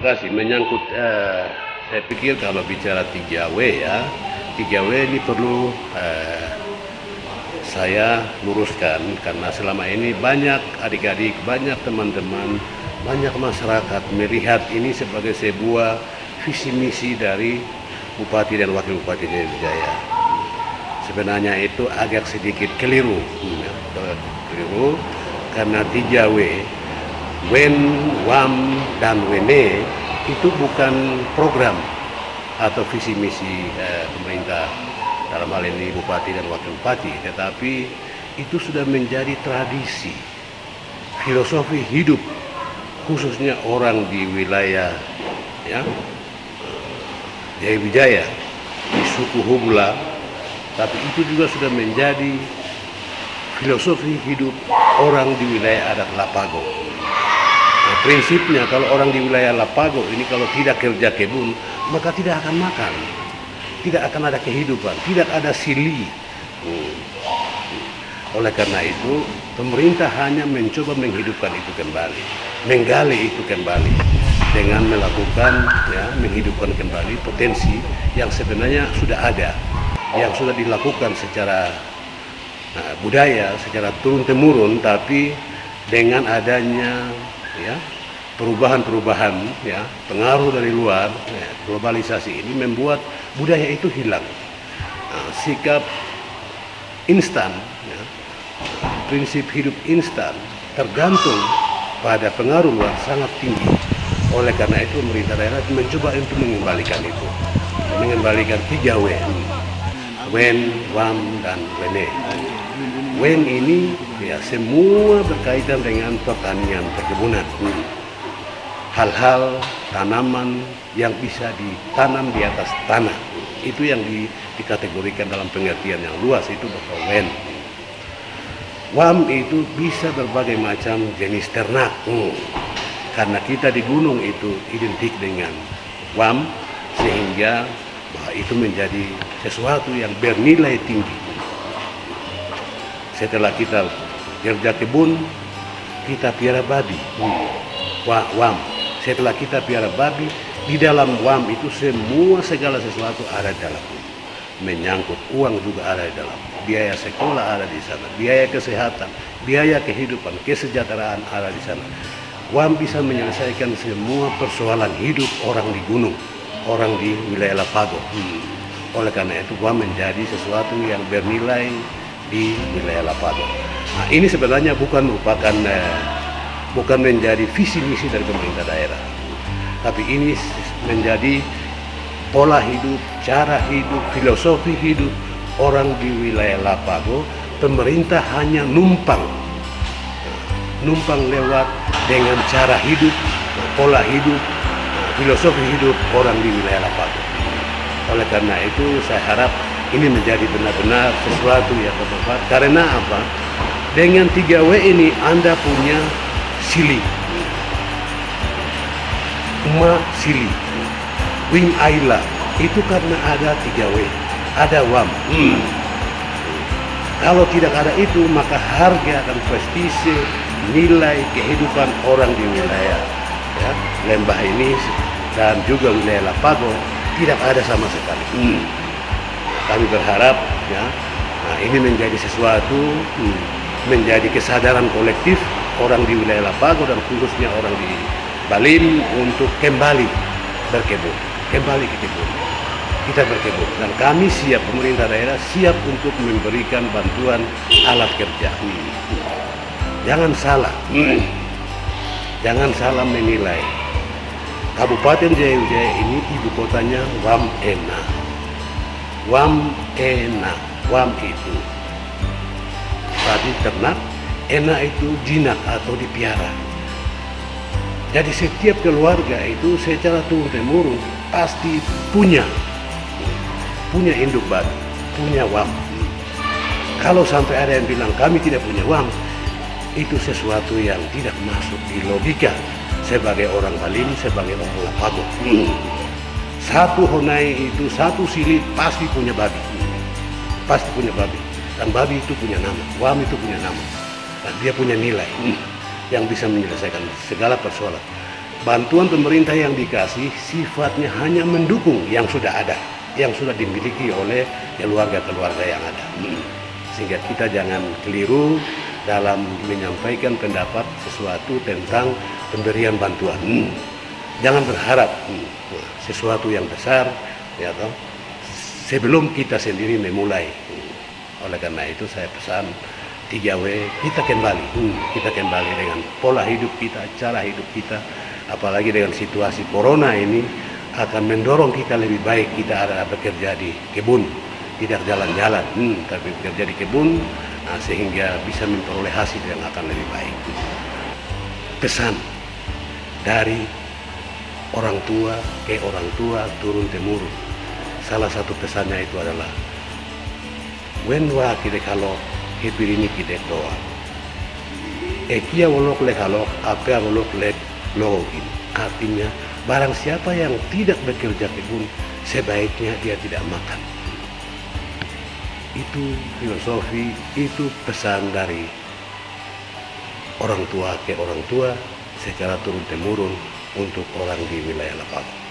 Terima kasih. Menyangkut, saya pikir kalau bicara 3W ya, 3W ini perlu saya luruskan karena selama ini banyak adik-adik, banyak teman-teman, banyak masyarakat melihat ini sebagai sebuah visi misi dari Bupati dan Wakil Bupati Jaya Wijaya. Sebenarnya itu agak sedikit keliru, keliru karena 3W, WEN, WAM, dan WNE itu bukan program atau visi misi pemerintah dalam hal ini Bupati dan Wakil Bupati, tetapi itu sudah menjadi tradisi, filosofi hidup khususnya orang di wilayah ya Jaya Wijaya di suku Hubula, tapi itu juga sudah menjadi filosofi hidup orang di wilayah adat Lapago. Nah, prinsipnya kalau orang di wilayah Lapago ini kalau tidak kerja kebun maka tidak akan makan, tidak akan ada kehidupan, tidak ada sili. Oleh karena itu pemerintah hanya mencoba menghidupkan itu kembali, menggali itu kembali dengan melakukan menghidupkan kembali potensi yang sebenarnya sudah ada, yang sudah dilakukan secara budaya, secara turun-temurun, tapi dengan adanya perubahan-perubahan pengaruh dari luar, globalisasi ini membuat budaya itu hilang. Sikap instan, prinsip hidup instan tergantung pada pengaruh luar sangat tinggi. Oleh karena itu pemerintah daerah mencoba untuk mengembalikan itu, mengembalikan 3W, WEN, WAM, dan WNE. WEN ini semua berkaitan dengan pertanian, perkebunan, hal-hal tanaman yang bisa ditanam di atas tanah, itu yang dikategorikan dalam pengertian yang luas, itu betul WEN. WAM itu bisa berbagai macam jenis ternak, karena kita di gunung itu identik dengan WAM, sehingga itu menjadi sesuatu yang bernilai tinggi. Setelah kita kerja kebun, kita piara babi, WAM. Setelah kita piara babi, di dalam WAM itu semua segala sesuatu ada di dalam. Menyangkut uang juga ada di dalam. Biaya sekolah ada di sana, biaya kesehatan, biaya kehidupan, kesejahteraan ada di sana. WAM bisa menyelesaikan semua persoalan hidup orang di gunung, orang di wilayah Lapago. Oleh karena itu WAM menjadi sesuatu yang bernilai di wilayah Lapago. Nah, ini sebenarnya bukan merupakan bukan menjadi visi misi dari pemerintah daerah, tapi ini menjadi pola hidup, cara hidup, filosofi hidup orang di wilayah Lapago. Pemerintah hanya numpang lewat dengan cara hidup, pola hidup, filosofi hidup orang di wilayah Lapago. Oleh karena itu saya harap ini menjadi benar-benar sesuatu yang bermanfaat. Karena apa? Dengan 3W ini Anda punya sili, sili, wing aila, itu karena ada 3W, ada WAM. Kalau tidak ada itu maka harga dan prestise, nilai kehidupan orang di wilayah lembah ini dan juga wilayah Lapago tidak ada sama sekali. Kami berharap ini menjadi sesuatu, menjadi kesadaran kolektif orang di wilayah Lapago dan khususnya orang di Balim untuk kembali berkebun, kembali ke kebun. Kita berkebun dan kami siap, pemerintah daerah siap untuk memberikan bantuan alat kerja. Jangan salah, jangan salah menilai. Kabupaten Jaya Wijaya ini ibu kotanya WAM-ENA. WAM-ENA, WAM itu tadi ternak, ENA itu jinak atau dipiara. Jadi setiap keluarga itu secara turun-temurun pasti punya induk babi, punya WAM. Kalau sampai ada yang bilang kami tidak punya WAM, itu sesuatu yang tidak masuk di logika sebagai orang Balim, sebagai orang Lapago. Satu honai itu, satu sili pasti punya babi, pasti punya babi, dan babi itu punya nama, WAM itu punya nama, dan dia punya nilai yang bisa menyelesaikan segala persoalan. bantuan pemerintah yang dikasih sifatnya hanya mendukung yang sudah ada, yang sudah dimiliki oleh keluarga-keluarga yang ada. Sehingga kita jangan keliru dalam menyampaikan pendapat sesuatu tentang pemberian bantuan. Jangan berharap sesuatu yang besar, ya toh, sebelum kita sendiri memulai. Oleh karena itu saya pesan 3W, kita kembali dengan pola hidup kita, cara hidup kita, apalagi dengan situasi corona ini akan mendorong kita lebih baik. Kita ada bekerja di kebun, tidak jalan-jalan, tapi bekerja di kebun, sehingga bisa memperoleh hasil yang akan lebih baik. Pesan dari orang tua ke orang tua turun temurun. Salah satu pesannya itu adalah wenwa kide kalok hepirini kide doa. Ekia wolok lek halok, apa wolok lek login. Artinya barang siapa yang tidak bekerja kebun, sebaiknya dia tidak makan. Itu filosofi, itu pesan dari orang tua ke orang tua secara turun temurun untuk orang di wilayah Lapang.